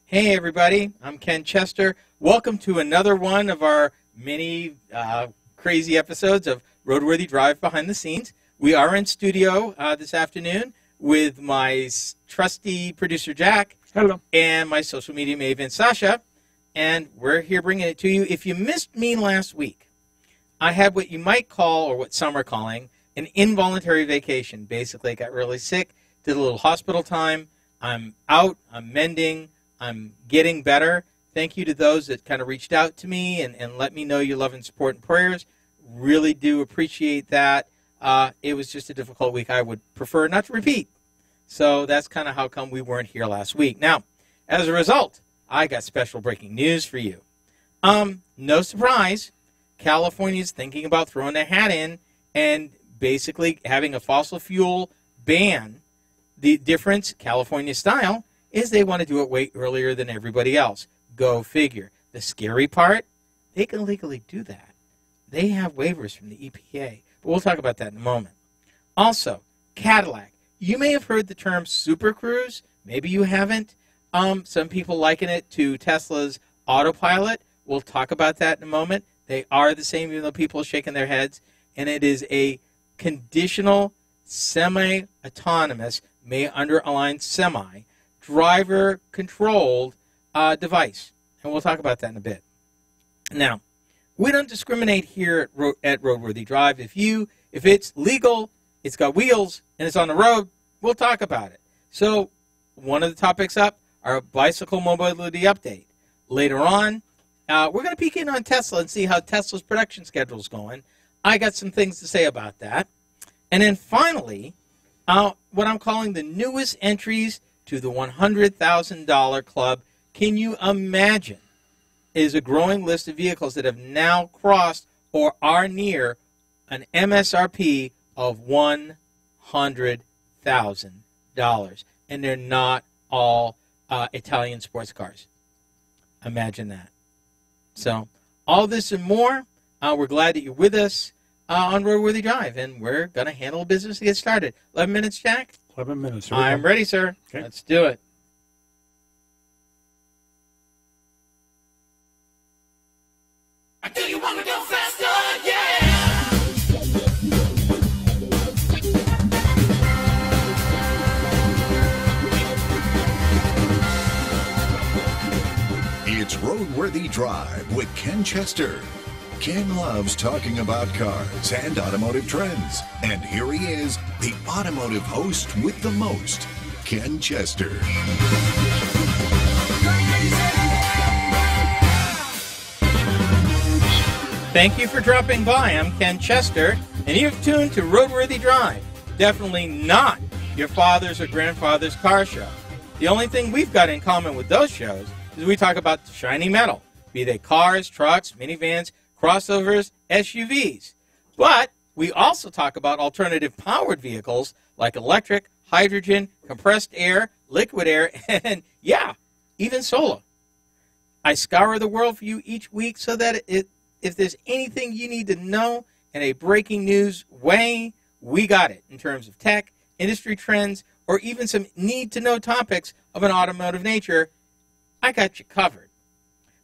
Hey everybody, I'm Ken Chester. Welcome to another one of our many crazy episodes of RoadWorthy Drive Behind the Scenes. We are in studio this afternoon with my trusty producer Jack. Hello. And my social media maven Sasha. And we're here bringing it to you. If you missed me last week, I had what you might call, or what some are calling, an involuntary vacation. Basically, I got really sick, did a little hospital time. I'm out, I'm mending, I'm getting better. Thank you to those that kind of reached out to me and let me know your love and support and prayers. Really do appreciate that. It was just a difficult week. I would prefer not to repeat. So that's kind of how come we weren't here last week. Now, as a result, I got special breaking news for you. No surprise, California's thinking about throwing their hat in and basically having a fossil fuel ban. The difference, California style, is they want to do it way earlier than everybody else. Go figure. The scary part, they can legally do that. They have waivers from the EPA. But we'll talk about that in a moment. Also, Cadillac. You may have heard the term Super Cruise. Maybe you haven't. Some people liken it to Tesla's autopilot. We'll talk about that in a moment. They are the same, even though people are shaking their heads. And it is a conditional, semi-autonomous, may underline semi, driver-controlled device. And we'll talk about that in a bit. Now, we don't discriminate here at RoadWorthy Drive. If it's legal, it's got wheels, and it's on the road, we'll talk about it. So one of the topics up, our bicycle mobility update. Later on, we're going to peek in on Tesla and see how Tesla's production schedule is going. I got some things to say about that. And then finally, what I'm calling the newest entries to the $100,000 club. Can you imagine? Is a growing list of vehicles that have now crossed or are near an MSRP of $100,000. And they're not all Italian sports cars. Imagine that. So, all this and more, we're glad that you're with us on RoadWorthy Drive, and we're going to handle business to get started. 11 minutes, Jack? 11 minutes. I'm ready, sir. Okay. Let's do it. Do you want to go faster? Yeah! It's RoadWorthy Drive with Ken Chester. Ken loves talking about cars and automotive trends. And here he is, the automotive host with the most, Ken Chester. Thank you for dropping by. I'm Ken Chester, and you've tuned to RoadWorthy Drive. Definitely not your father's or grandfather's car show. The only thing we've got in common with those shows is we talk about shiny metal, be they cars, trucks, minivans, crossovers, SUVs. But we also talk about alternative powered vehicles like electric, hydrogen, compressed air, liquid air, and yeah, even solar. I scour the world for you each week so that if there's anything you need to know in a breaking news way, we got it in terms of tech, industry trends, or even some need-to-know topics of an automotive nature. I got you covered.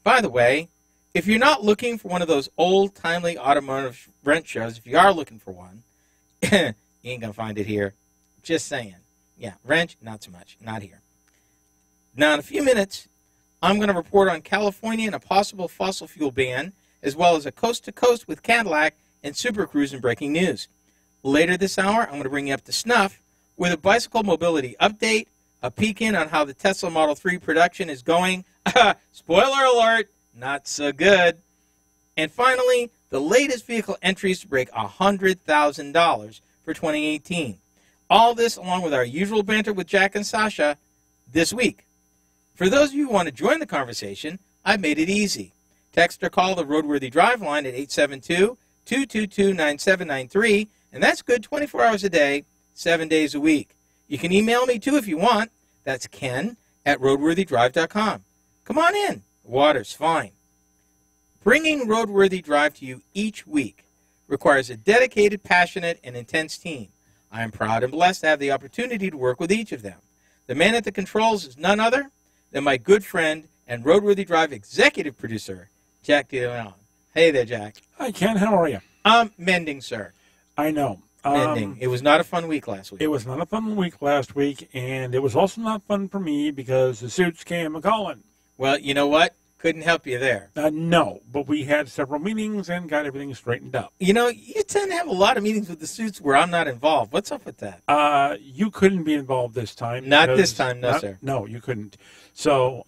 By the way, if you're not looking for one of those old, timely automotive rent shows, if you are looking for one, you ain't going to find it here. Just saying. Yeah, rent, not so much. Not here. Now, in a few minutes, I'm going to report on California and a possible fossil fuel ban, as well as a coast-to-coast with Cadillac and Super Cruise in breaking news. Later this hour, I'm going to bring you up to snuff with a bicycle mobility update, a peek in on how the Tesla Model 3 production is going. Spoiler alert, not so good. And finally, the latest vehicle entries to break $100,000 for 2018. All this along with our usual banter with Jack and Sasha this week. For those of you who want to join the conversation, I've made it easy. Text or call the RoadWorthy Drive line at 872-222-9793, and that's good 24 hours a day, 7 days a week. You can email me too if you want. That's ken@roadworthydrive.com. Come on in. The water's fine. Bringing RoadWorthy Drive to you each week requires a dedicated, passionate, and intense team. I am proud and blessed to have the opportunity to work with each of them. The man at the controls is none other than my good friend and RoadWorthy Drive executive producer, Jack DeLeon. Hey there, Jack. Hi, Ken. How are you? Mending, sir. I know. Mending. It was not a fun week last week. It was not a fun week last week, and it was also not fun for me because the suits came a-calling. Well, you know what? Couldn't help you there. No, but we had several meetings and got everything straightened up. You know, you tend to have a lot of meetings with the suits where I'm not involved. What's up with that? You couldn't be involved this time. Not this time, no, sir. No, you couldn't. So,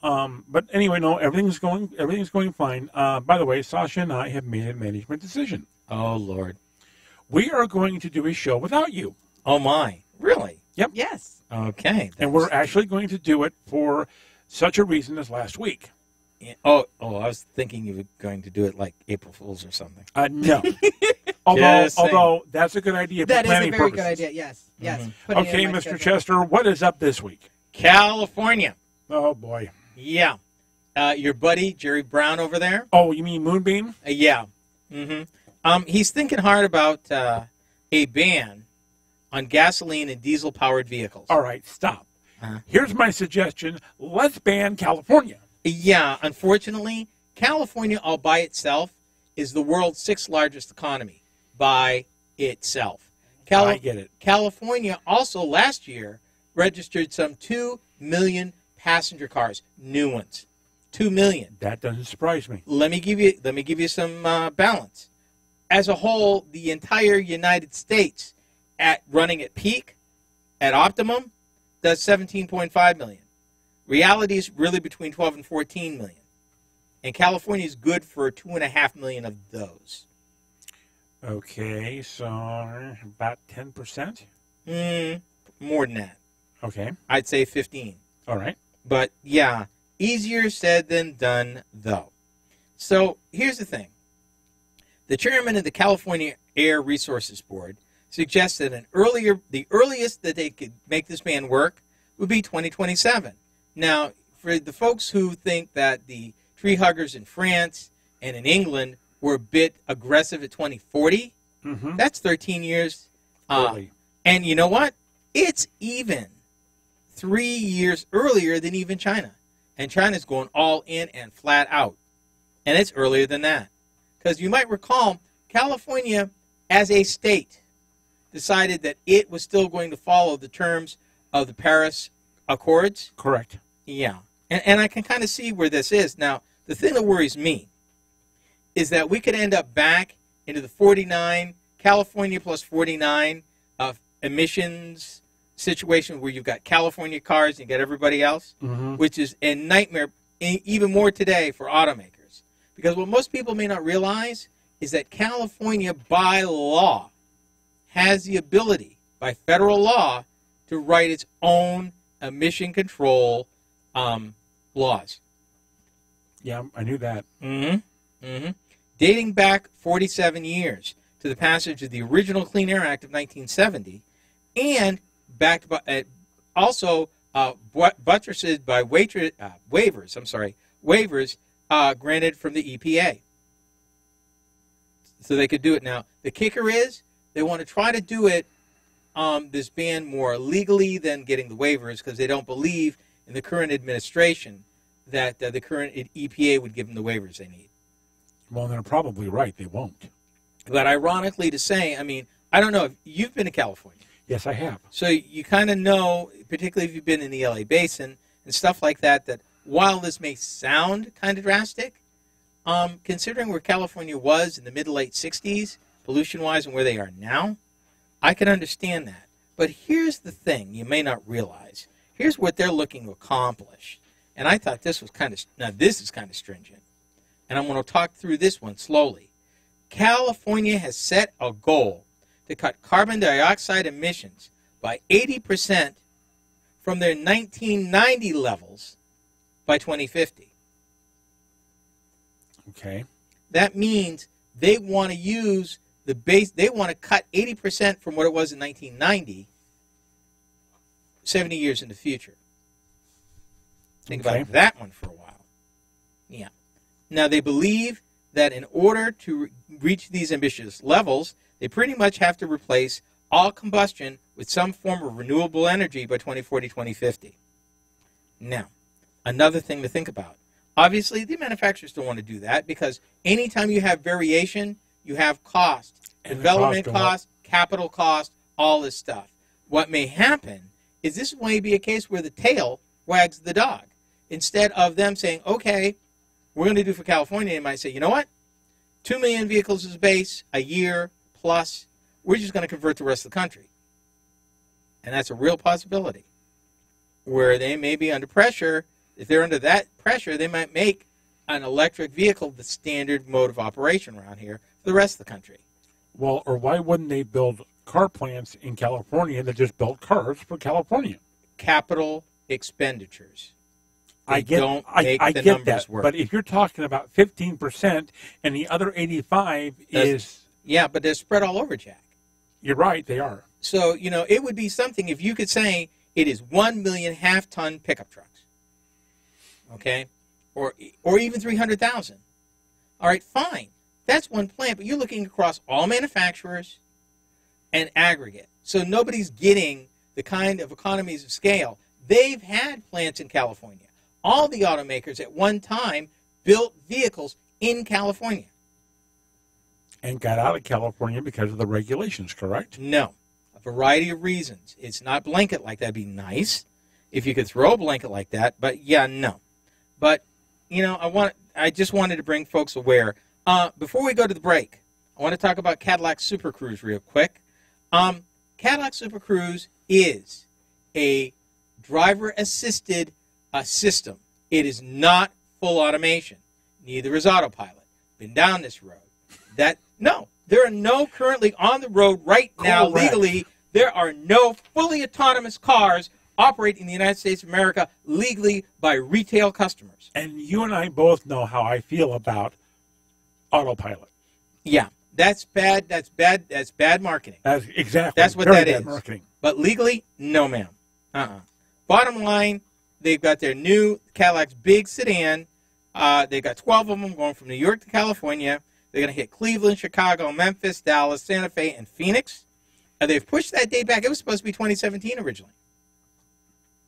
but anyway, no, everything's going fine. By the way, Sasha and I have made a management decision. Oh, Lord. We are going to do a show without you. Oh, my. Really? Yep. Yes. Okay. And we're actually going to do it for such a reason as last week. Oh, I was thinking you were going to do it like April Fool's or something. No. although that's a good idea for That is a planning very purposes. good idea, yes. Yes. Mm-hmm. Putting it Okay, in my Mr. schedule. Chester, what is up this week? California. Oh, boy. Yeah. Your buddy, Jerry Brown over there? Oh, you mean Moonbeam? Yeah. Mm-hmm. He's thinking hard about a ban on gasoline and diesel-powered vehicles. All right, stop. Uh-huh. Here's my suggestion. Let's ban California. Yeah, unfortunately, California all by itself is the world's sixth largest economy by itself. I get it. California also last year registered some 2 million passenger cars, new ones. 2 million. That doesn't surprise me. Let me give you some balance. As a whole, the entire United States running at peak, at optimum, does 17.5 million. Reality is really between 12 and 14 million. And California is good for 2.5 million of those. Okay, so about 10%? More than that. Okay, I'd say 15. all right. But yeah, easier said than done, though. So here's the thing. The chairman of the California Air Resources Board suggests that the earliest that they could make this ban work would be 2027. Now, for the folks who think that the tree huggers in France and in England were a bit aggressive at 2040, that's 13 years. Early. And you know what? It's even 3 years earlier than even China. And China's going all in and flat out. And it's earlier than that. Because you might recall, California, as a state, decided that it was still going to follow the terms of the Paris Accords. Correct. Yeah. And I can kind of see where this is. Now, the thing that worries me is that we could end up back into the 49, California plus 49 emissions situation where you've got California cars and you got everybody else, which is a nightmare even more today for automakers. Because what most people may not realize is that California, by law, has the ability, by federal law, to write its own emission control laws. Yeah, I knew that. Dating back 47 years to the passage of the original Clean Air Act of 1970, and backed by also buttressed by waivers granted from the EPA. So they could do it now. The kicker is they want to try to do it this ban more legally than getting the waivers because they don't believe in the current administration that the current EPA would give them the waivers they need. Well, they're probably right. They won't. But ironically to say, I mean, I don't know if you've been to California. Yes, I have. So you kind of know, particularly if you've been in the LA basin and stuff like that, that while this may sound kind of drastic, considering where California was in the mid-late 60s, pollution-wise, and where they are now, I can understand that. But here's the thing you may not realize. Here's what they're looking to accomplish. And I thought this was this is kind of stringent. And I'm going to talk through this one slowly. California has set a goal to cut carbon dioxide emissions by 80% from their 1990 levels by 2050. Okay. That means they want to use the base, they want to cut 80% from what it was in 1990, 70 years in the future. Think about that one for a while. Yeah. Now, they believe that in order to reach these ambitious levels, they pretty much have to replace all combustion with some form of renewable energy by 2040, 2050. Now, Another thing to think about. Obviously, the manufacturers don't want to do that because anytime you have variation, you have cost, And the development cost go up. cost, capital cost, all this stuff. What may happen is this may be a case where the tail wags the dog. Instead of them saying, okay, we're going to do for California, they might say, you know what? 2 million vehicles is base, a year plus. We're just going to convert the rest of the country. And that's a real possibility. Where they may be under pressure. If they're under that pressure, they might make an electric vehicle the standard mode of operation around here for the rest of the country. Well, or why wouldn't they build car plants in California that just built cars for California? Capital expenditures. I get that. Work. But if you're talking about 15% and the other 85 is... Yeah, but they're spread all over, Jack. You're right, they are. So, it would be something if you could say it is 1 million half-ton pickup trucks. Okay? Or even 300,000. All right, fine. That's one plant, but you're looking across all manufacturers and aggregate. So nobody's getting the kind of economies of scale. They've had plants in California. All the automakers at one time built vehicles in California. And got out of California because of the regulations, correct? No. A variety of reasons. It's not blanket like that. It'd be nice if you could throw a blanket like that, but yeah, no. But, I just wanted to bring folks aware. Before we go to the break, I want to talk about Cadillac Super Cruise real quick. Cadillac Super Cruise is a driver-assisted system. It is not full automation. Neither is autopilot. Been down this road. No, there are no currently on the road right now legally. There are no fully autonomous cars operating in the United States of America legally by retail customers. And you and I both know how I feel about autopilot. Yeah, that's bad. That's bad. That's bad marketing. Exactly. That's what Very that bad is. Marketing. But legally, no, ma'am. Bottom line, they've got their new Cadillac's big sedan. They've got 12 of them going from New York to California. They're going to hit Cleveland, Chicago, Memphis, Dallas, Santa Fe, and Phoenix. They've pushed that date back. It was supposed to be 2017 originally.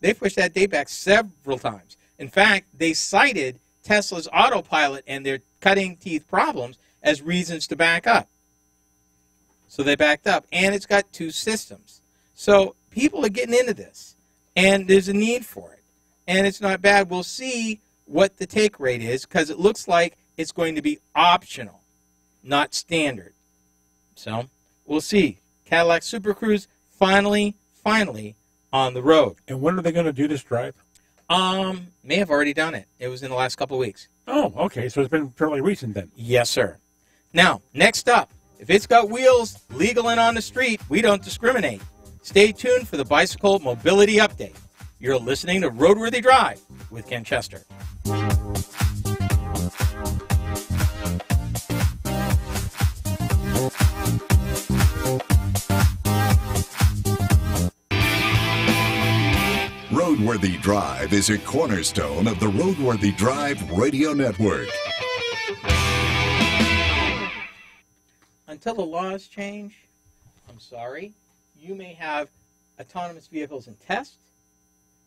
They've pushed that date back several times. In fact, they cited Tesla's autopilot and their cutting teeth problems as reasons to back up. So they backed up. And it's got 2 systems. So people are getting into this. And there's a need for it. And it's not bad. We'll see what the take rate is because it looks like it's going to be optional, not standard. So we'll see. Cadillac Super Cruise finally on the road. And when are they going to do this drive? May have already done it. It was in the last couple of weeks. Oh, okay. So it's been fairly recent then. Yes, sir. Now, next up, if it's got wheels, legal and on the street, we don't discriminate. Stay tuned for the Bicycle Mobility Update. You're listening to RoadWorthy Drive with Ken Chester. RoadWorthy Drive is a cornerstone of the RoadWorthy Drive radio network. Until the laws change, I'm sorry, you may have autonomous vehicles in test,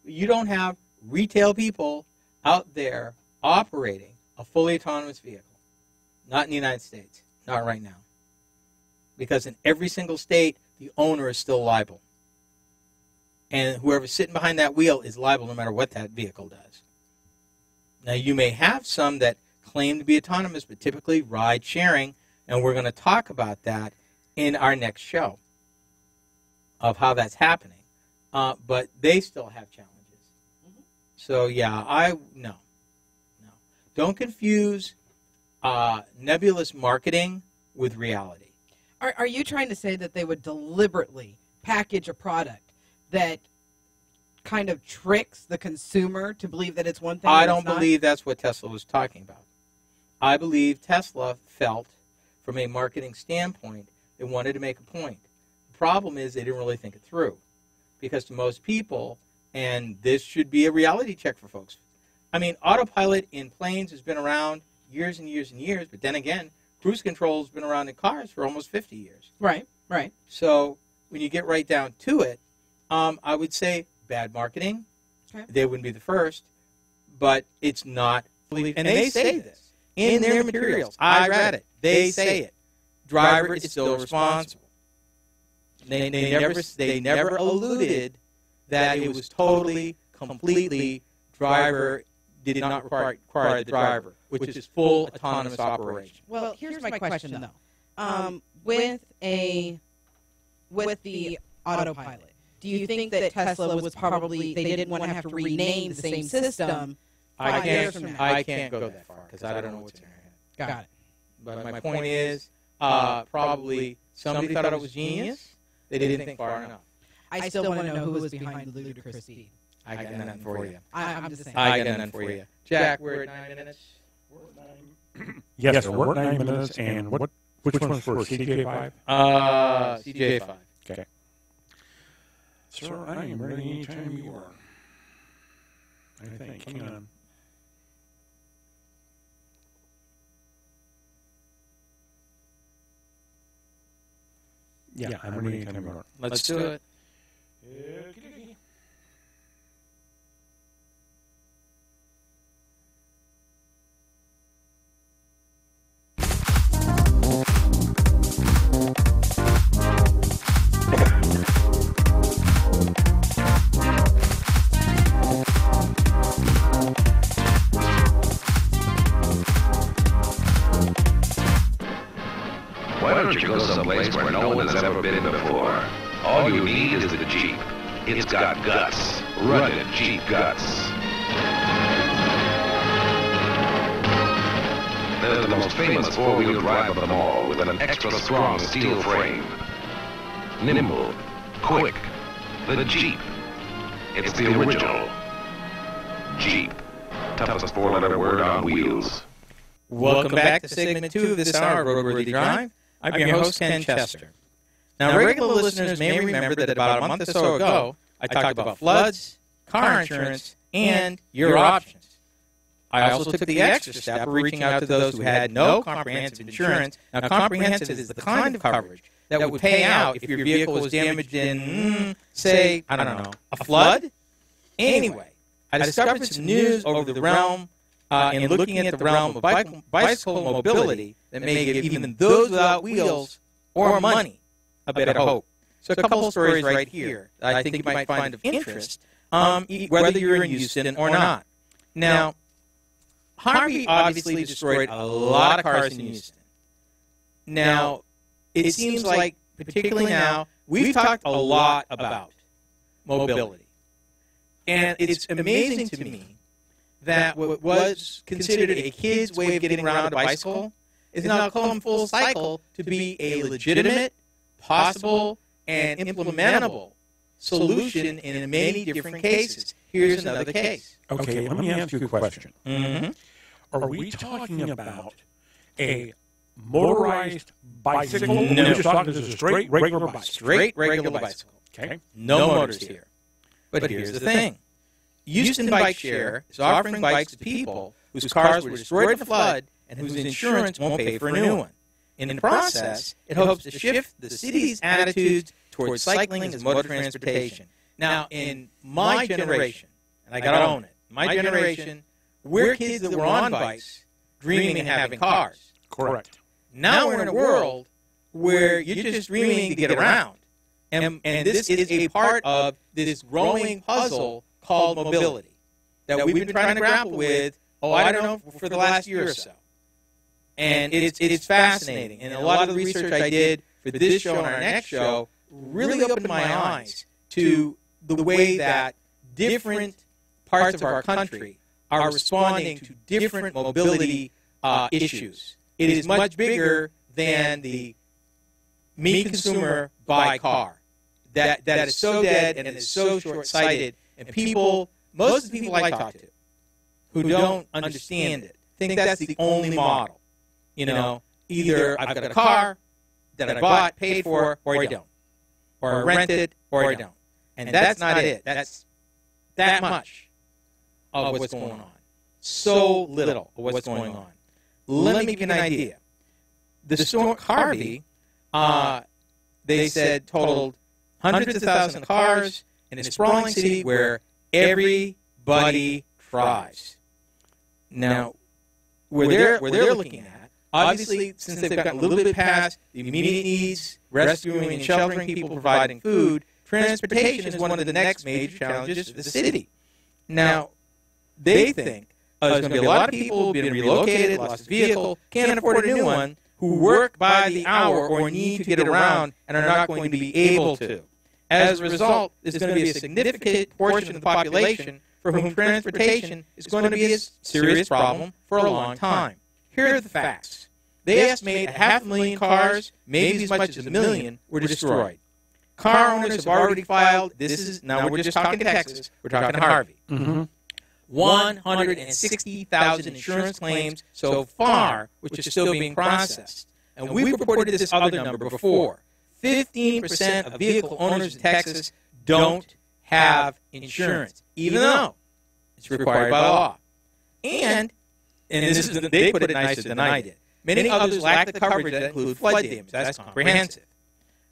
but you don't have retail people out there operating a fully autonomous vehicle. Not in the United States. Not right now. Because in every single state, the owner is still liable. And whoever's sitting behind that wheel is liable no matter what that vehicle does. Now, you may have some that claim to be autonomous, but typically ride sharing, and we're going to talk about that in our next show of how that's happening. But they still have challenges. So, yeah, no. Don't confuse nebulous marketing with reality. Are you trying to say that they would deliberately package a product that kind of tricks the consumer to believe that it's one thing? I don't believe that's what Tesla was talking about. I believe Tesla felt, from a marketing standpoint, they wanted to make a point. The problem is they didn't really think it through. Because to most people, and this should be a reality check for folks, I mean, autopilot in planes has been around years and years and years, but then again, cruise control has been around in cars for almost 50 years. Right. So when you get right down to it, I would say bad marketing. Okay. They wouldn't be the first. but it's not fully. And they say this in their materials. I read it. They say it. Driver is still responsible. They never alluded that it was totally, completely driver did not require the driver, which is full autonomous operation. Well, here's my question though. With the autopilot, do you think that Tesla was probably they didn't want to have to rename the same system? I can't go that far because I don't know what's in their head. Got it. But my point is, probably somebody thought it was genius. They didn't think far enough. I still want to know who was behind the ludicrous deed. I got nothing for you. I'm just saying. I got nothing for you. Jack, we're at 9 minutes. Yes, sir. We're at 9 minutes. And which one's first? CJ5? CJ5. Okay. Sir, I am ready anytime you are. I think. Hang on. Yeah, I'm ready anytime you are. Let's do it. Why don't you go someplace where no one has ever been before? All you need is the Jeep. It's got guts. Rugged Jeep guts. There's the most famous four-wheel drive of them all, with an extra strong steel frame. Nimble. Quick. The Jeep. It's the original Jeep. Toughest four-letter word on wheels. Welcome back to segment 2 of this hour of RoadWorthy Drive. I'm your host, Ken Chester. Now, regular listeners may remember that about a month or so ago, I talked about floods, car insurance, and your options. I also took the extra step of reaching out to those who had no comprehensive insurance. Now, comprehensive is the kind of coverage that would pay out if your vehicle was damaged in, say, I don't know, a flood? Anyway, I discovered some news over the realm in looking at the realm of bicycle mobility that may give even those without wheels or money a bit of hope. So a couple of stories right here that I think you might find of interest, whether you're in Houston or not. Now, Harvey obviously destroyed a lot of cars in Houston. Now, it seems like, particularly now, we've talked a lot about mobility. And it's amazing to me that what was considered a kid's way of getting around a bicycle is now come full cycle to be a legitimate, possible, and implementable solution in many different cases. Here's another case. Okay, let me ask you a question. Mm-hmm. Are we talking about a motorized bicycle? No. We're just talking as a straight regular bicycle. Straight regular bicycle. Okay. No motors here. But here's the thing. Houston Bike Share is offering bikes to people whose cars were destroyed in a flood and whose insurance won't pay for a new one. In the process, it hopes to shift the city's attitudes towards cycling as mode of transportation. Now, in my generation, and I got to own it, my generation, we're kids that were on bikes, dreaming of having cars. Correct. Now we're in a world where you're just dreaming to get around. And this is a part of this growing puzzle called mobility that we've been trying to grapple with, I don't know, for the last year or so. And it's fascinating. And a lot of the research I did for this show and our next show really opened my eyes to the way that different parts of our country are responding to different mobility issues. It is much bigger than the me consumer buy car. That is so dead and is so short-sighted. And most of the people I talk to who don't understand it think that's the only model. You know, either I've got a car that I bought, paid for, or I don't. Or I rented, or I don't. And that's not it. That's that much of what's going on. So little of what's going on. Let me give you an idea. The storm Harvey, they said, totaled hundreds of thousands of cars in a sprawling city where everybody drives. Now, where they're looking at, obviously, since they've gotten a little bit past the immediate needs, rescuing and sheltering people, providing food, transportation is one of the next major challenges of the city. Now, they think there's going to be a lot of people being relocated, lost a vehicle, can't afford a new one, who work by the hour or need to get around and are not going to be able to. As a result, there's going to be a significant portion of the population for whom transportation is going to be a serious problem for a long time. Here are the facts. They estimate 500,000 cars, maybe as much as 1 million, were destroyed. Car owners have already filed, now we're just talking Texas, we're talking Harvey. 160,000 insurance claims so far, which is still being processed. And we've reported this other number before. 15% of vehicle owners in Texas don't have insurance, even though it's required by law. And this is, they put it nicer than I did. Many others lack the coverage that include flood damage. That's comprehensive.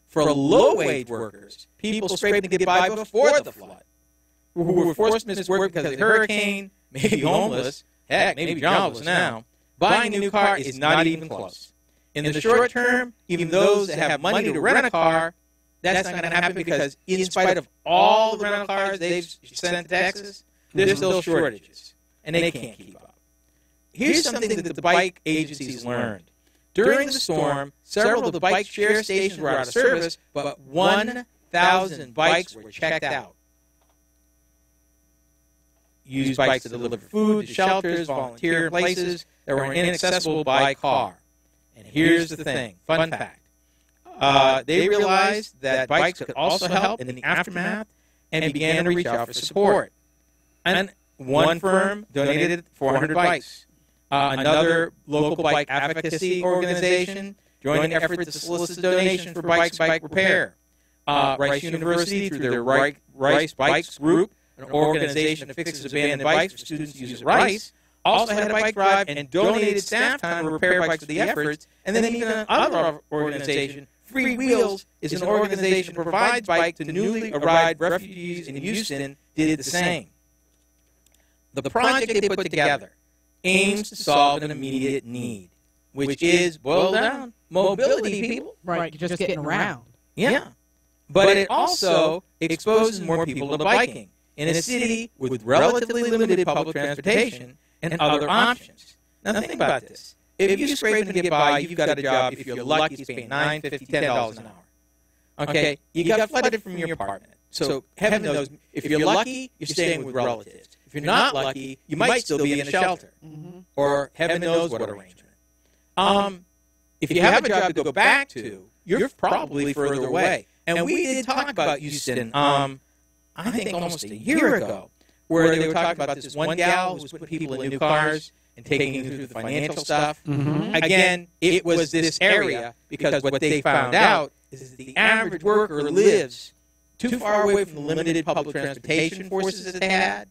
For low-wage workers, people scraping to get by before the flood, who were forced to miss work because of the hurricane, maybe homeless, heck, maybe jobless now, buying a new car is not even close. In the short term, even those that have money to rent a car, that's not going to happen because in spite of all the rental cars they've sent to Texas, there's still shortages, and they can't keep up. Here's something that the bike agencies learned. During the storm, several of the bike share stations were out of service, but 1,000 bikes were checked out. Used bikes to deliver food to shelters, volunteer in places that were inaccessible by car. And here's the thing, fun fact. They realized that bikes could also help in the aftermath and began to reach out for support. And one firm donated 400 bikes. Another local bike advocacy organization joined efforts to solicit donations for bike repair. Rice University, through their Rice Bikes group, an organization that fixes abandoned bikes for students to use at Rice, also had a bike drive and donated staff time to repair bikes for the efforts. And then even another organization, Free Wheels, is an organization that provides bikes to newly arrived refugees in Houston, did the same. The project they put together aims to solve an immediate need, which is, boiled down, mobility, people. Right, just getting around. Yeah. But it also exposes more people to biking in a city with relatively limited public transportation and other options. Now think about this. If you're scraping to get by, you've got a job, if you're lucky, it's paying $9, $50, $10 an hour. Okay? You got flooded from your apartment. So heaven knows, if you're lucky, you're staying with relatives. If you're not lucky, you might still be in a shelter. Or heaven knows what arrangement. If you have a job to go back to, you're probably further away. And we did talk about Houston, I think almost a year ago, where they were talking about this one gal who was putting people in new cars and taking them through the financial stuff. Again, it was this area because what they found out is that the average worker lives too far away from the limited public transportation forces that they had,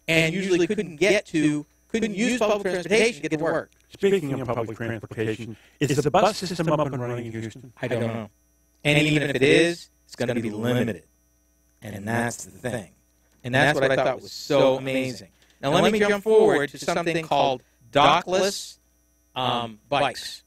and usually couldn't use public transportation to get to work. Speaking of public transportation, is the bus system up and running in Houston? I don't know. And even if it is, it's going to be limited. And that's the thing. And that's what I thought was so amazing. Now let me jump forward to something called dockless bikes.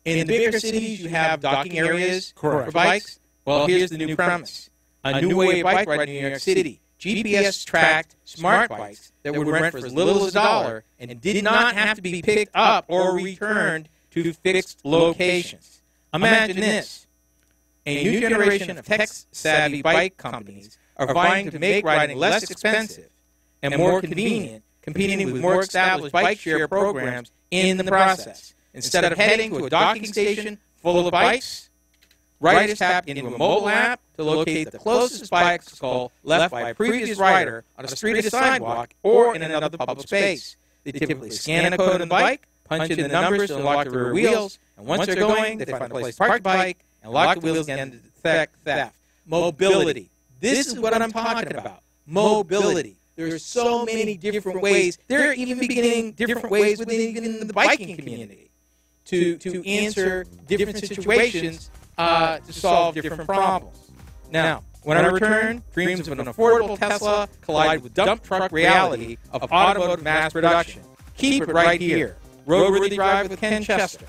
In the bigger cities, you have docking areas for bikes. Well, here's the new premise. A new way of bike riding in New York City. GPS-tracked smart bikes that would rent for as little as $1 and did not have to be picked up or returned to fixed locations. Imagine this. A new generation of tech-savvy bike companies are vying to make riding less expensive and more convenient, competing with more established bike share programs in the process. Instead of heading to a docking station full of bikes, riders tap into a mobile app to locate the closest bicycle left by a previous rider on a street or sidewalk or in another public space. They typically scan a code on the bike, punch in the numbers to unlock the rear wheels, and once they're going, they find a place to park the bike and lock the wheels again to detect theft. Mobility. This is what I'm talking about. Mobility. There are so many different ways. There are even beginning different ways within the biking community to answer different situations to solve different problems. Now, when I return, dreams of an affordable Tesla collide with dump truck reality of automotive mass production. Keep it right here. RoadWorthy Drive with Ken Chester.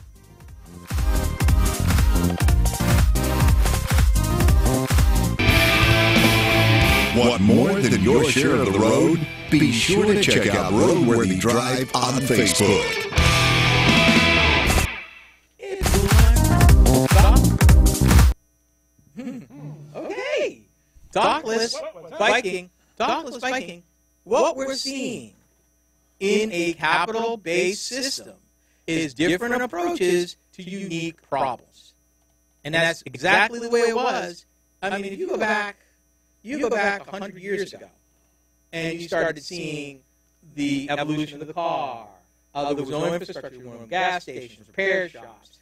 Want more than your share of the road? Be sure to check out RoadWorthy Drive on Facebook. Okay. Dockless biking. Dockless biking. What we're seeing in a capital-based system is different approaches to unique problems. And that's exactly the way it was. I mean, if you go back 100 years ago, and you started seeing the evolution of the car. There was no infrastructure, there were no gas stations, repair shops.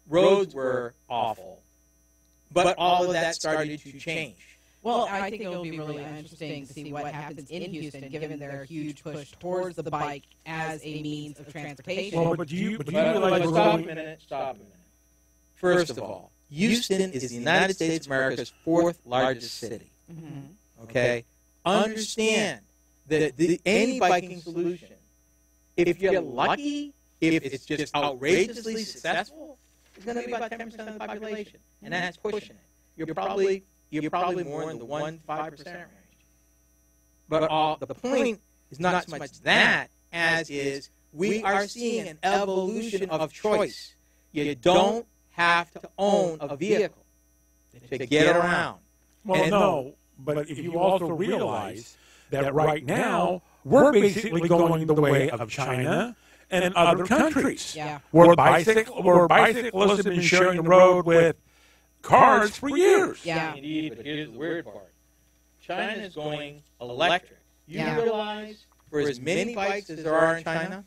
Roads were awful. But all of that started to change. Well, I think it'll be really interesting to see what happens in Houston, given their huge push towards the bike as a means of transportation. Well, but do you realize Stop a minute. First of all, Houston is the United States of America's fourth largest city. Mm-hmm. Okay? Understand that any biking solution, if you're lucky, if it's just outrageously successful, it's going to be about 10% of the population. And that's pushing it. You're probably more in the 1-5% range. But the point is not so much that as is we are seeing an evolution of choice. You don't have to own a vehicle to get around. Well, no, but if you also realize that right now we're basically going the way of China and other countries, where bicyclists have been sharing the road with cars for years. Yeah, indeed. But here's the weird part: China is going electric. You realize for as many bikes as there are in China,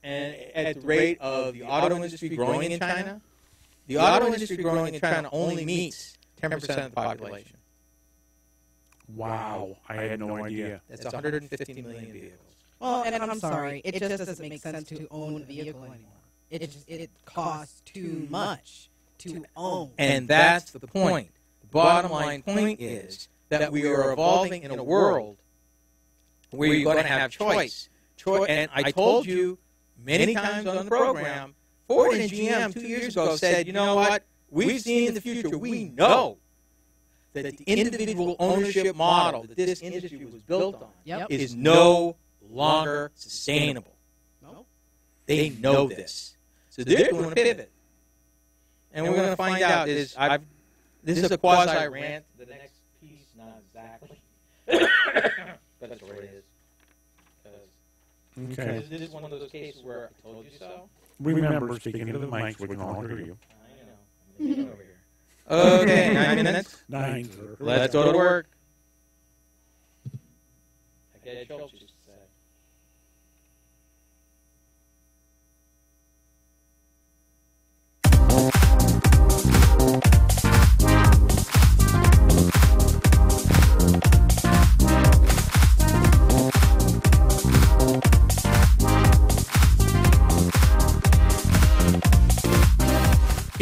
and at the rate of the auto industry growing in China. The auto industry growing in China only meets 10% of the population. Wow, I had no idea. That's 115 million vehicles. Well, and I'm sorry, it just doesn't make sense to own a vehicle anymore. It costs too much to own. And that's the point. The bottom line point is that we are evolving in a world where you're going to have choice. And I told you many times on the program, Ford and GM 2 years ago said, you know what, we've seen in the future, we know that the individual ownership model that this industry was built on is no longer sustainable. No. They know this. So they're doing a pivot. And we're going to find out, this is a quasi-rant, the next piece, not exactly, but that's where it is. Okay. This is one of those cases where I told you so. Remember, speaking into the mic so we can all hear you. I know. I'm over here. Okay, 9 minutes. 9, sir. Let's go to work. I get Schultz used to say.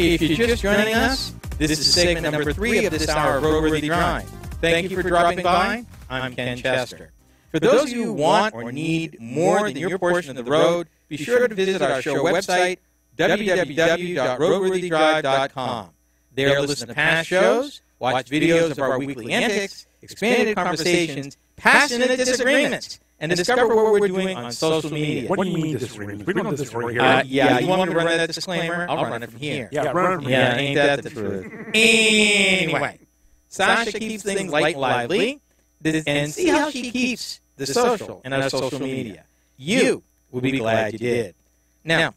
If you're just joining us, this is segment number 3 of this hour of RoadWorthy Drive. Thank you for dropping by. I'm Ken Chester. For those of you who want or need more than your portion of the road, be sure to visit our show website, www.roadworthydrive.com. There listen to past shows, watch videos of our weekly antics, expanded conversations, passionate disagreements, and discover what we're doing on social media. What do you mean disagreements? We don't have this right here. You want me to run that disclaimer? I'll run it from here. Yeah, run it from here. Yeah, ain't that the truth? Anyway, Sasha keeps things light and lively, and see how she keeps the social and our social media. You will be glad you did. Now,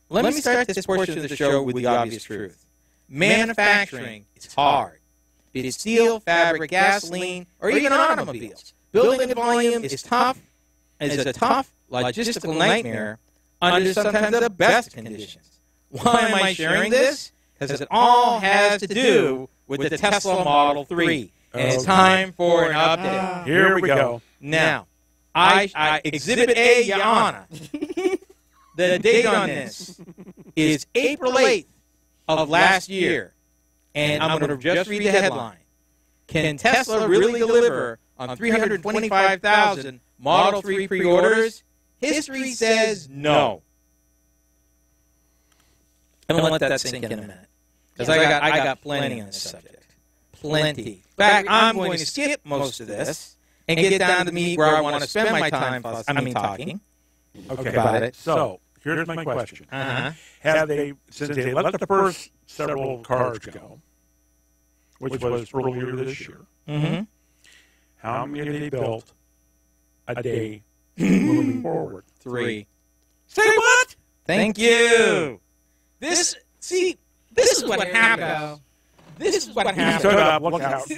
let me start this portion of the show with the obvious truth. Manufacturing is hard. Be it steel, fabric, gasoline, or even automobiles. Building the volume is tough, is a tough logistical nightmare under sometimes the best conditions. Why am I sharing this? Because it all has to do with the Tesla Model 3. And it's time for an update. Here we go. Now, I Exhibit A, Your Honor. The date on this is April 8th of last year. And I'm going to just read the headline. Can Tesla really deliver on 325,000 Model 3 pre-orders? History says no. I'm going to let that sink in a minute. Because I got plenty on this subject. Plenty. In fact, I'm going to skip most of this and get down to me where I want to spend my time talking. Okay. About it. So, here's my question. Uh-huh. Have they, since they let the first several cars go, which was earlier this year, Mm-hmm. how many have they built a day moving forward? 3. Say what? Thank you. This is what happens. This is what happens. Shut up, look out.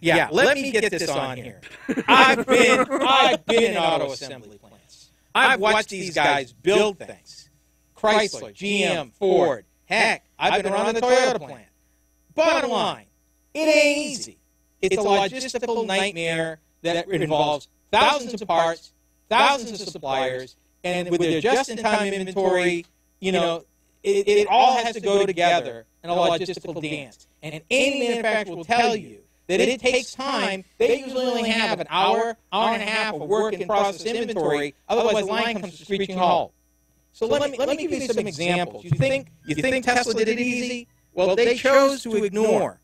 Yeah, let me get this on here. I've been in auto assembly plants. I've watched these guys build things. Chrysler, GM, Ford. Heck, I've been around the Toyota plant. Bottom line, it ain't easy. It's a logistical nightmare that involves thousands of parts, thousands of suppliers, and with their just-in-time inventory, it all has to go together in a logistical dance. And any manufacturer will tell you that it takes time. They usually only have an hour and a half of work in process inventory. Otherwise, the line comes to a screeching halt. So let me give you some examples. You think Tesla did it easy? Well, they chose to ignore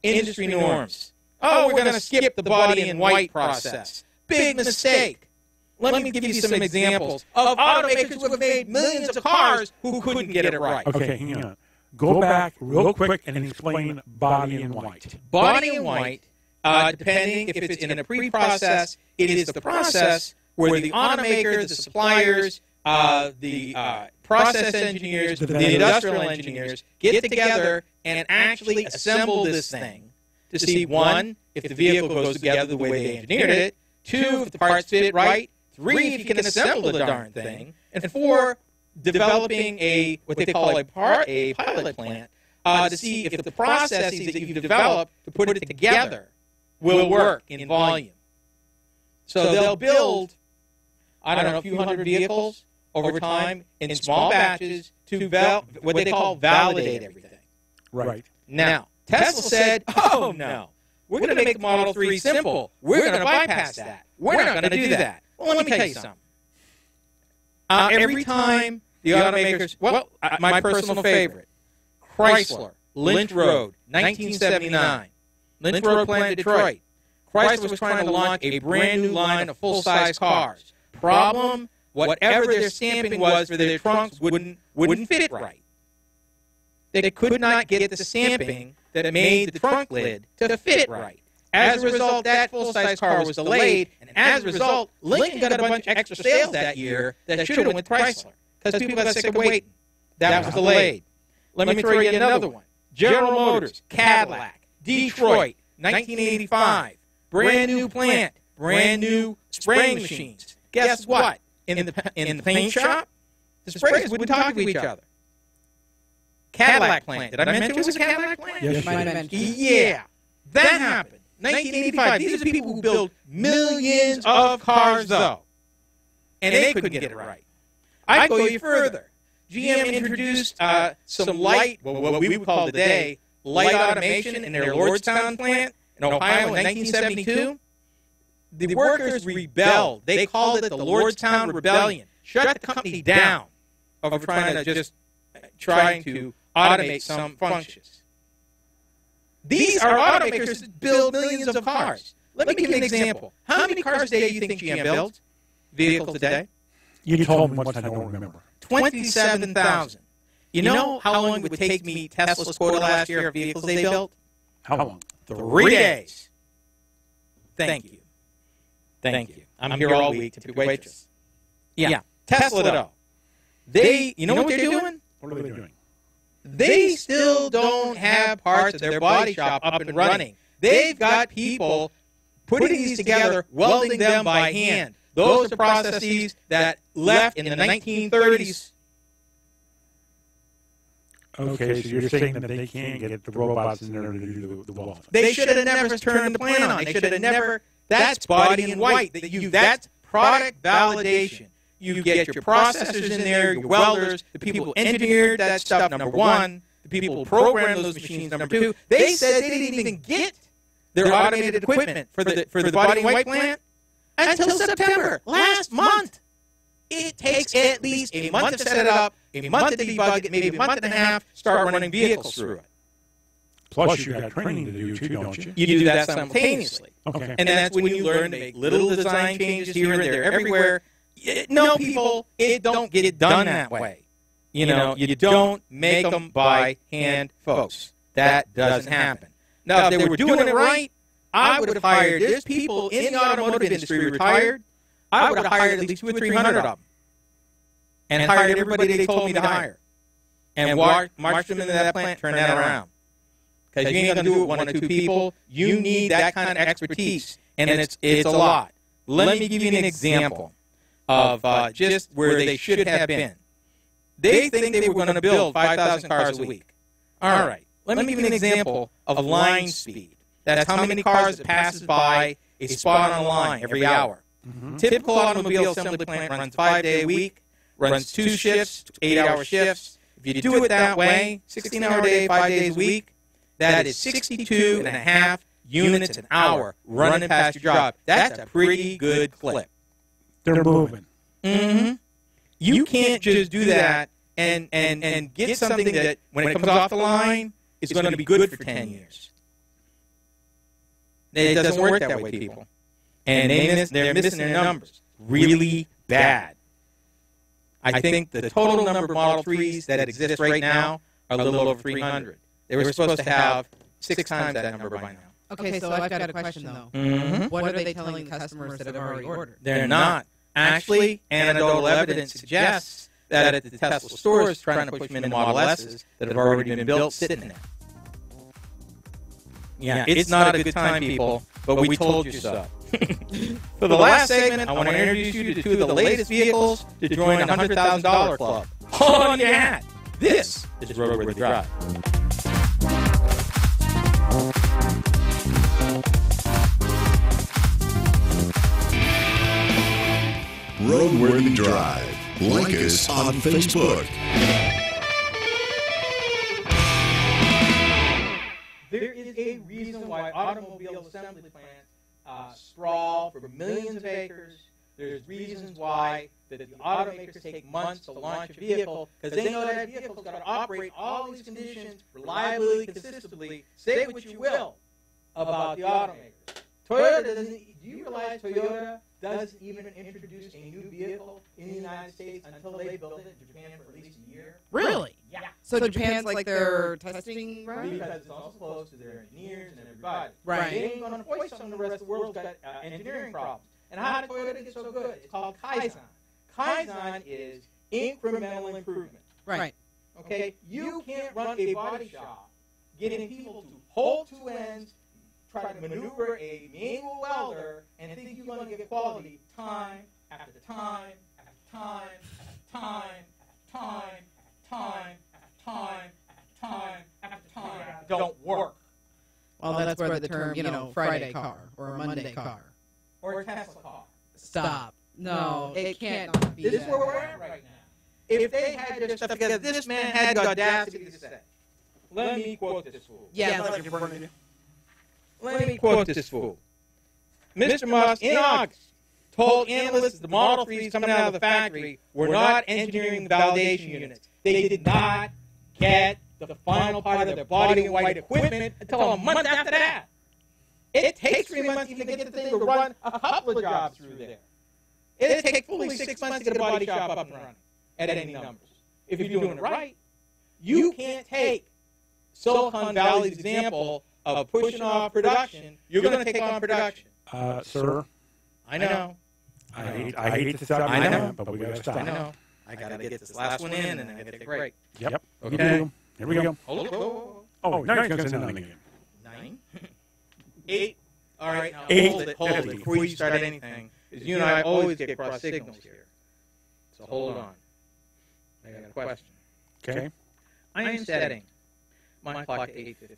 industry norms. Oh, we're going to skip the body in white process. Big mistake. Let me give you some examples of automakers who have made millions of cars who couldn't get it right. Okay, hang on. Go back real quick and explain body in white. Body in white, depending if it's in a pre-process, it is the process where the automaker, the suppliers, the process engineers, the industrial engineers get together and actually assemble this thing to see, 1, if the vehicle goes together the way they engineered it, 2, if the parts fit right, 3, if you can assemble the darn thing, and 4, developing what they call a pilot plant to see if the processes that you've developed to put it together will work in volume. So they'll build, a few hundred vehicles over time in small batches to what they call validate everything. Right. Now, Tesla said, oh, no, we're going to make the Model 3 simple. We're going to bypass that. We're not going to do that. Well, let me tell you something. Every time the automakers, my personal favorite, Chrysler, Lynch Road, 1979. Lynch Road plant, Detroit. Chrysler was trying to launch a brand new line of full-size cars. Problem, whatever their stamping was for their trunks wouldn't fit right. They could not get the stamping that made the trunk lid to fit right. As a result, that full-size car was delayed, and as a result, Lincoln got a bunch of extra sales that year that should have went with Chrysler because people got sick of waiting. That was delayed. Let me throw you another one. General Motors, Cadillac, Detroit, 1985. Brand new plant, brand new spraying machines. Guess what? In the paint shop, the sprayers wouldn't talk to each other. Cadillac plant. Did I mention it was a Cadillac plant? Yes, Might have mentioned. Yeah. That happened. 1985. These are people who build millions of cars, though. And they couldn't get it right. I'd go you further. GM introduced some light, what we would call today, light automation in their Lordstown plant in Ohio in 1972. The workers rebelled. They called it the Lordstown Rebellion. Shut the company down over trying to automate some functions. These are automakers that build millions of cars. Let me give you an example. How many cars a day do you think GM builds? Vehicles a day? You told me once, I don't remember. 27,000. You know how long it would take me Tesla's quota last year of vehicles they built? How long? 3 days. Thank you. Thank you. I'm here all week to be waitress. Yeah. Tesla, though. You know what they're doing? What are they doing? They still don't have parts of their body shop up and running. They've got people putting these together, welding them by hand. Those are processes that left in the 1930s. Okay, so you're saying that they can't get the robots in there to do the welding. They should have never turned the plant on. They should have never. That's body in white. That's product validation. You get your processors in there, your welders, the people who engineered that stuff, number one, the people who programmed those machines, number two. They said they didn't even get their automated equipment for the body in white plant until September, last month. It it takes at least a month to set it up, a month to debug it, maybe a month and a half, start running vehicles through it. Plus, you got training to do too, don't you? You do that simultaneously. Okay. And that's when you learn to make little design changes here and there, everywhere. No, people, it don't get it done that way. You know, you don't make them by hand, folks. That doesn't happen. Now, if they were doing it right, I would have hired, there's people in the automotive industry retired, I would have hired at least 200 or 300 of them. And hired everybody they told me to hire. And marched them into that plant, turn that around. Because you ain't going to do it with 1 or 2 people. You need that kind of expertise. And it's a lot. Let me give you an example of just where they should have been. They think they were going to build 5,000 cars a week. All right. Let me give you an example of line speed. That's how many cars that passes by a spot on a line every hour. Typical automobile assembly plant runs 5-day a week, runs 2 shifts, 8-hour shifts. If you do it that way, 16-hour day, 5 days a week, that is 62.5 units an hour running past your job. That's a pretty good clip. They're moving. You can't just do that and get something that, when it comes off the line, is going to be good for 10 years. It doesn't work that way, people. And they're missing their numbers really bad. I think the total number of Model 3s that exist right now are a little over 300. They were supposed to have 6 times that number by now. Okay, so I've got a question, though. What are they telling customers that have already ordered? They're not. Actually, anecdotal evidence suggests that at the Tesla stores trying to push them into Model S's that have already been built sitting there. Yeah, it's not a good time, people, but we told you so. For the last segment, I want to introduce you to 2 of the latest vehicles to join the $100,000 club. Hold on your hat. This is RoadWorthy Drive. RoadWorthy Drive. Like us on Facebook. There is a reason why automobile assembly plants sprawl for millions of acres. There's reasons why that the automakers take months to launch a vehicle because they know that vehicle's got to operate all these conditions reliably, consistently. Say what you will about the automakers. Toyota doesn't. Do you realize Toyota doesn't even introduce a new vehicle in the United States until they build it in Japan for at least a year? Really? Yeah. So Japan's like their testing, right? Because it's also close to their engineers and everybody. Right. They ain't going to hoist some of the rest of the world's got engineering problems. And how did Toyota get so good? It's called Kaizen. Kaizen is incremental improvement. Right. Okay? You can't run a body shop getting people to hold 2 ends, try to maneuver a manual welder, and think you're going to get quality time after time after time after time after time after time after time after time after time. Don't work. Well, that's where the term, Friday car or a Monday car. Or a Tesla car. Stop. No, it can't not be This is that. where we're at right now. If they had their stuff together, this man had the audacity to say, let me quote this fool. Yeah. Let me quote this fool. Mr. Musk, in August, told analysts the Model 3s coming out of the factory were not engineering validation units. They did not get the final part of their body and white equipment until a month after that. It takes 3 months even to get the thing to run a couple of jobs through there. It'll take fully 6 months to get a body shop up and running at any numbers. If you're doing it right, you can't take Silicon Valley's example of pushing off production. You're going to take on production. Sir, I know. I hate to stop you now, but we got to stop. I know. I got to get this last one in, and I got to take a break. Yep. Okay. Here we go. Hold it. Oh, now you're going to say 9 again. 9? 8? All right, now 8. hold it before you start anything. Because you and I always get cross signals here. So hold on. I got a question. Okay. I am setting my clock to 8:50.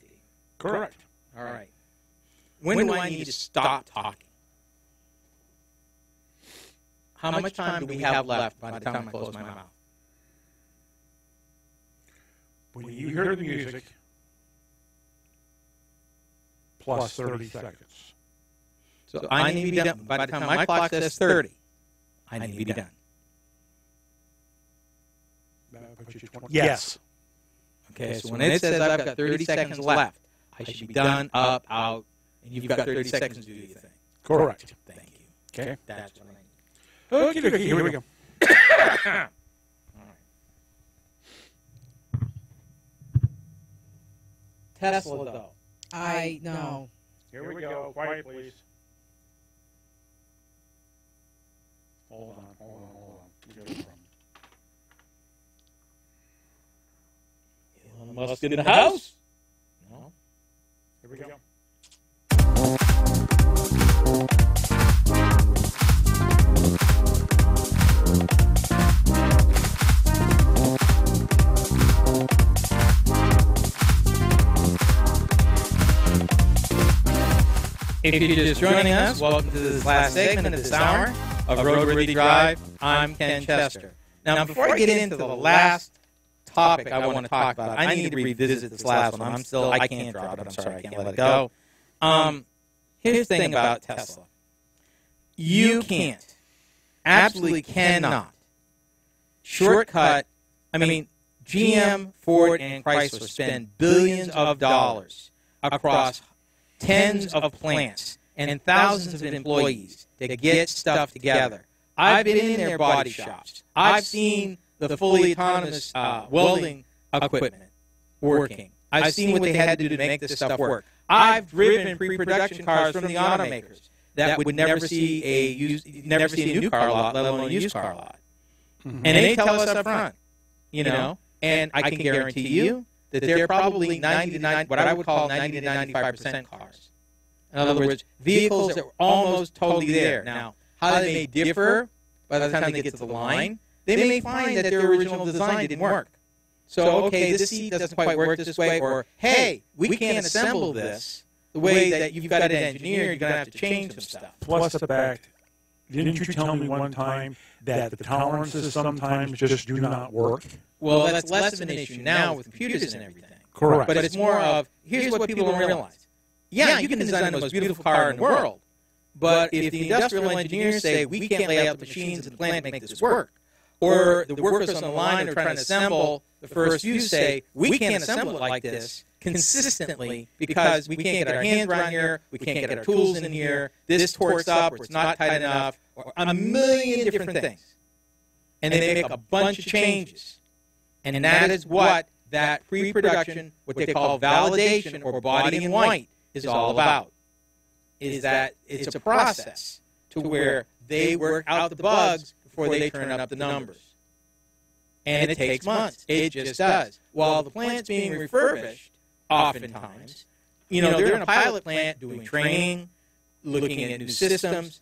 Correct. All right. When do I need to stop talking? How much time do we have left by the time I close my mouth? When you hear the music, plus 30 seconds. So I need to be done. By the time my clock says 30, I need to be done. Which is 20. Yes. Okay, so when it says I've got 30 seconds left, I should be done, up, out, and you've got 30 seconds to do your thing. Correct. Thank you. Okay. That's what I need. Okay, here we go. Tesla, though. I know. Here we go. Quiet, please. Hold on. We got it from- Elon Musk in the house? No. Here we go. If you're just joining us, welcome to this last segment of this hour of RoadWorthy Drive. I'm Ken Chester. Now, before I get into the last topic I want to talk about, I need to revisit this last one. I can't drop it. I'm sorry, I can't let it go. Here's the thing about Tesla. You can't, absolutely cannot, shortcut. I mean, GM, Ford, and Chrysler spend billions of dollars across tens of plants and thousands of employees to get stuff together. I've been in their body shops. I've seen the fully autonomous welding equipment working. I've seen what they had to do to make this stuff work. I've driven pre-production cars from the automakers that would never see a new car lot, let alone a used car lot. Mm-hmm. And they tell us up front, you know, and I can guarantee you that they're probably 90 to 90, what I would call 90 to 95% cars. In other words, vehicles that were almost totally there. Now, how they may differ by the time they get to the line, they may find that their original design didn't work. So, okay, this seat doesn't quite work this way, or, hey, we can't assemble this the way that you've got it engineered, you're going to have to change some stuff. Plus the fact, didn't you tell me one time that the tolerances sometimes just do not work? Well, that's less of an issue now with computers and everything. Correct. But it's more of, here's what people don't realize. Yeah, you can design the most beautiful car in the world, but if the industrial engineers say, we can't lay out the machines in the plant to make this work, or the workers on the line are trying to assemble the first few say, we can't assemble it like this consistently because we can't get our hands around here, we can't get our tools in here, this torques up, or it's not tight enough, or a million different things. And they make a bunch of changes. And that is what that pre-production, what they call validation or body in white, is all about. Is that it's a process to where they work out the bugs before they turn up the numbers. And it takes months. It just does. While the plant's being refurbished, oftentimes, you know, they're in a pilot plant doing training, looking at new systems,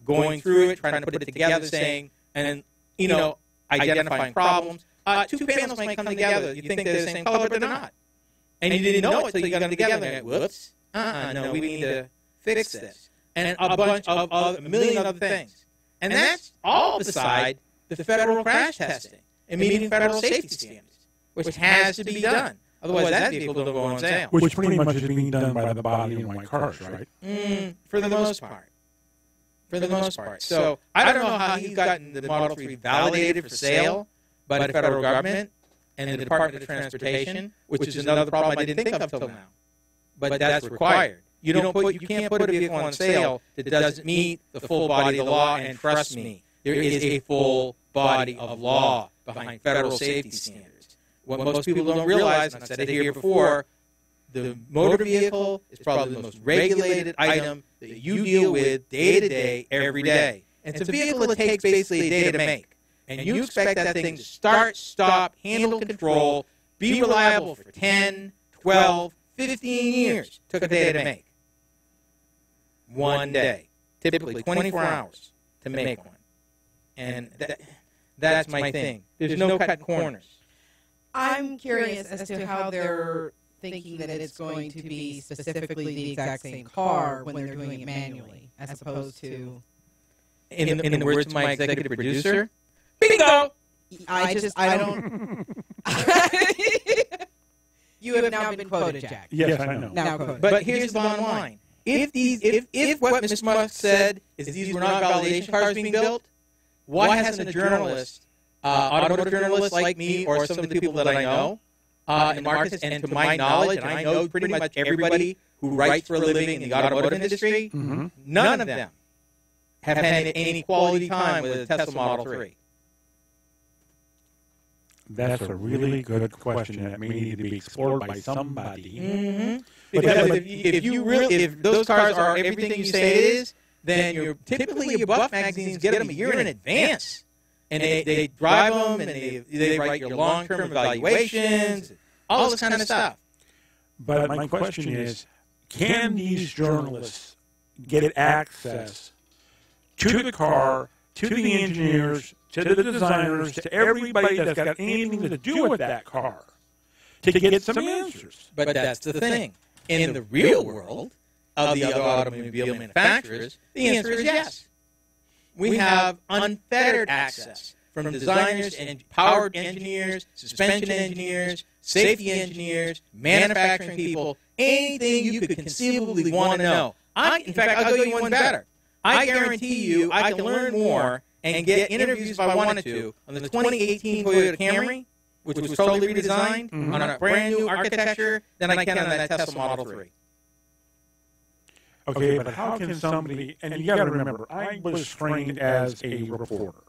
going through it, trying to put it together, saying, and then, you know, identifying problems. Two panels might come together. You think they're the same color, but they're not. And you didn't know it until you got them together. And whoops, no, we need to fix this. And a bunch of a million other things. And that's all beside the federal crash testing and meeting federal safety standards, which has to be done. Otherwise, that vehicle don't go on sale. Which pretty much is being done by the body in white cars, right? For the most part. For the most part. So I don't know how he's gotten the Model 3 validated for sale by the federal government and the Department of Transportation, which is another problem I didn't think of until now. But that's required. You can't put a vehicle on sale that doesn't meet the full body of the law, and trust me, there is a full body of law behind federal safety standards. What most people don't realize, and I've said it here before, the motor vehicle is probably the most regulated item that you deal with day to day, every day. And it's a vehicle that takes basically a day to make. And you expect that thing to start, stop, handle, control, be reliable for 10, 12, 15 years. Took a day to make. One day. Typically 24 hours to make one. And that's my thing. There's no cutting corners. I'm curious as to how they're thinking that it's going to be specifically the exact same car when they're doing it manually, as opposed to... In the words of my executive producer, bingo! I don't... You have now been quoted, Jack. Yes, I know. Now quoted. But here's the bottom line. If what Mr. Musk said is these were not validation cars being built, why hasn't a journalist automotive journalists like me or some of the people that I know in the markets, and to my knowledge, and I know pretty much everybody who writes for a living in the automotive industry, none of them have had any quality time with a Tesla Model 3. That's a really good question that may need to be explored by somebody. Because if those cars are everything you say it is, then typically your buff magazines get them a year in advance. And they drive them, and they write your long-term evaluations, all this kind of stuff. But my question is, can these journalists get access to the car, to the engineers, to the designers, to everybody that's got anything to do with that car, to get some answers? But that's the thing. In the real world of the other automobile manufacturers, the answer is yes. We have unfettered access from designers and power engineers, suspension engineers, safety engineers, manufacturing people, anything you could conceivably want to know. In fact, I'll go you one better. I guarantee you I can learn more and get interviews if I wanted to on the 2018 Toyota Camry, which was totally redesigned on a brand new architecture, than I can on that Tesla Model 3. Okay, but how can somebody, and you got to remember, I was trained as a reporter.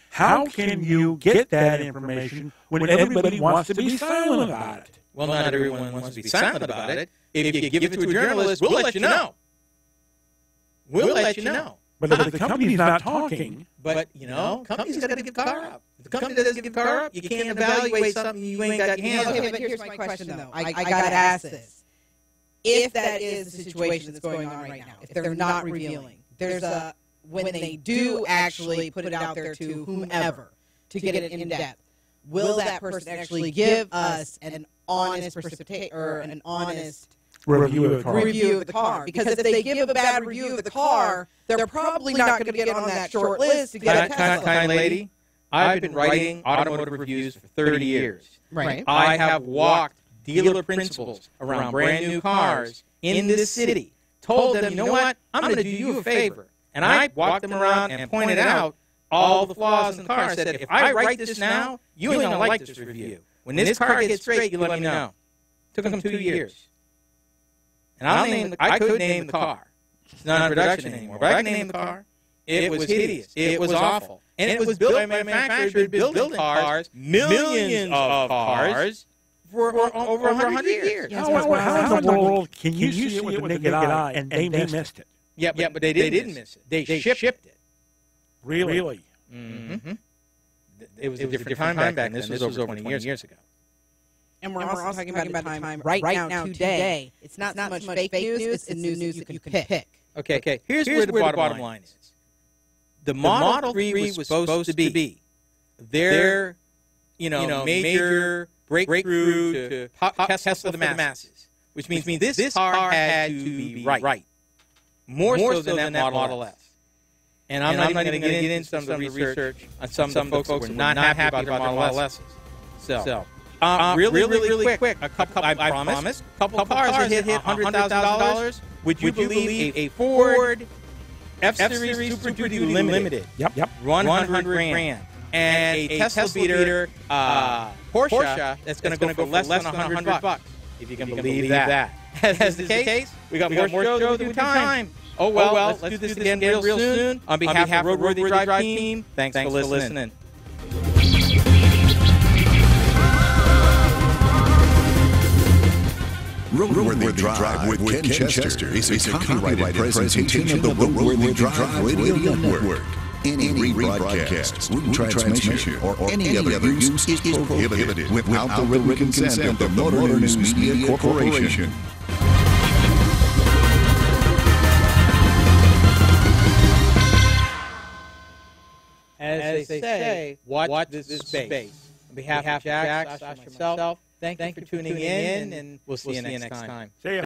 How can you get that information when everybody wants to be silent about it? Well, not everyone wants to be silent about it. If you give it to a journalist, we'll let you know. We'll let you know. But if the company's not talking. But, companies got to give car up. If the company doesn't give car up, you can't evaluate something you ain't got your hands on. Okay, but here's my question, though. I got to ask this. If that is the situation that's going on right now, if they're not revealing, there's when they do actually put it out there to whomever to get it in depth, will that person actually give us an honest an honest review of the car? Because if they give a bad review of the car, they're probably not going to get on that short list to get a Tesla. Kind lady, I've been writing automotive reviews for 30 years. Right. I have walked dealer principals around brand new cars in this city, told them, you know what, I'm going to do you a favor. And I walked them around and pointed out all the flaws in the car. I said, if I write this now, you ain't going to like this review. When this car gets straight, you let me know. Took them 2 years. And I could name the car. It's not in production anymore, but I can name the car. It was hideous. It was awful. And it was built by a manufacturer who building cars, millions of cars, for over 100 years. How in the world can you see it with the naked eye and they missed it? Yeah, but they didn't miss it. They shipped it. Really? Mm-hmm. It was a different time back then. This was over 20 years ago. And we're also talking about the time right now, today. It's not so much fake news, it's the news that you can pick. Okay. Here's where the bottom line is. The Model 3 was supposed to be their, major breakthrough to Tesla for the masses, which means this car had to be right. More so than that Model S. And I'm not even going to get into some of the research on some of the folks who were not happy about their Model S's. So, really quick, I promise, a couple cars that hit $100,000. Would you believe a Ford F-Series Super Duty Limited? Yep. 100 grand. And a Tesla beater Porsche that's going to go for less than $100. If you can believe that. As is the case, we got more shows to do time. Oh, well, let's do this again real soon. On behalf of the RoadWorthy Drive team, thanks for listening. RoadWorthy Drive with Ken Chester is a copyrighted presentation of the RoadWorthy Drive Radio Network. Any rebroadcast, retransmission, or any other use is prohibited without the written consent of the Motor News Media Corporation. As they say, watch this space. On behalf of Jack, Sasha, and myself, thank you for tuning in, and we'll see you next time. See ya.